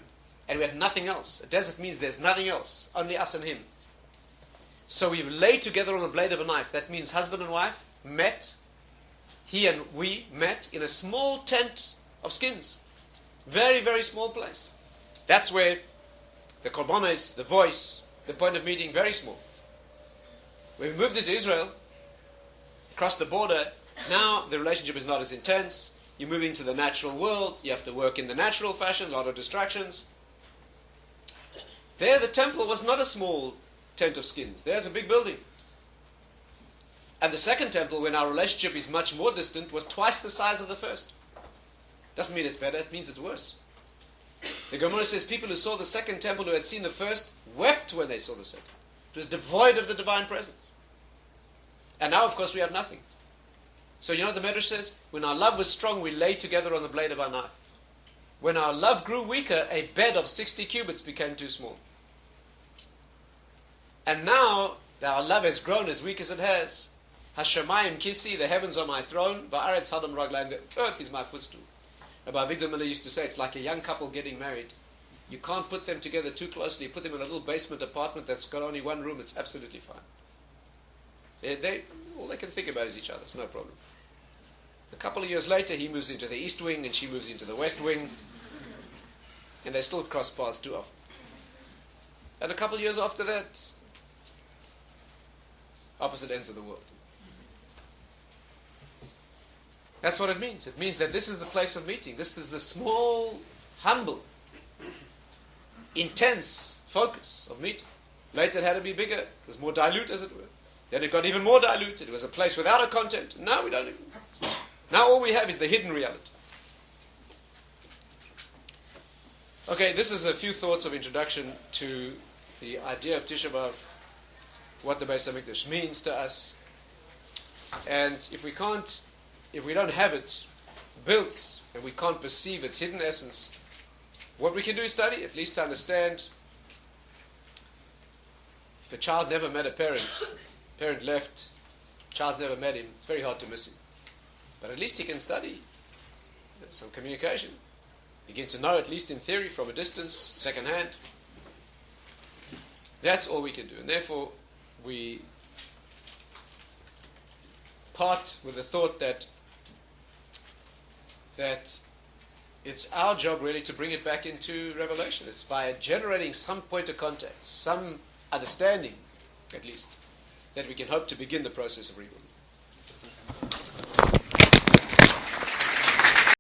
and we had nothing else. A desert means there's nothing else, only us and Him. So we lay together on the blade of a knife. That means husband and wife met, he and we met in a small tent of skins. Very, very small place. That's where the korbanos, the voice, the point of meeting, very small. When we moved into Israel, across the border, now the relationship is not as intense. You move into the natural world, you have to work in the natural fashion, a lot of distractions. There the temple was not a small tent of skins. There's a big building. And the second temple, when our relationship is much more distant, was twice the size of the first. Doesn't mean it's better, it means it's worse. The Gemara says people who saw the second temple, who had seen the first, wept when they saw the second. It was devoid of the divine presence. And now, of course, we have nothing. So you know what the Medrash says? When our love was strong, we lay together on the blade of our knife. When our love grew weaker, a bed of 60 cubits became too small. And now that our love has grown as weak as it has, Hashemayim Kisi, the heavens are my throne, Va'aretz Hadam Raglaim, the earth is my footstool. Rabbi Avigdor Miller used to say, it's like a young couple getting married. You can't put them together too closely. Put them in a little basement apartment that's got only one room, it's absolutely fine. All they can think about is each other, it's no problem. A couple of years later, he moves into the east wing and she moves into the west wing. And they still cross paths too often. And a couple of years after that, opposite ends of the world. That's what it means. It means that this is the place of meeting. This is the small, humble, intense focus of meeting. Later it had to be bigger. It was more dilute, as it were. Then it got even more diluted. It was a place without a content. Now we don't even. Now all we have is the hidden reality. Okay, this is a few thoughts of introduction to the idea of Tisha B'Av, what the Beis Hamikdash means to us. And if we don't have it built, and we can't perceive its hidden essence, what we can do is study, at least to understand. If a child never met a parent, parent left, child never met him, it's very hard to miss him. But at least he can study. There's some communication. Begin to know, at least in theory, from a distance, second hand. That's all we can do. And therefore, we part with the thought that it's our job really to bring it back into revelation. It's by generating some point of contact, some understanding, at least, that we can hope to begin the process of rebuilding.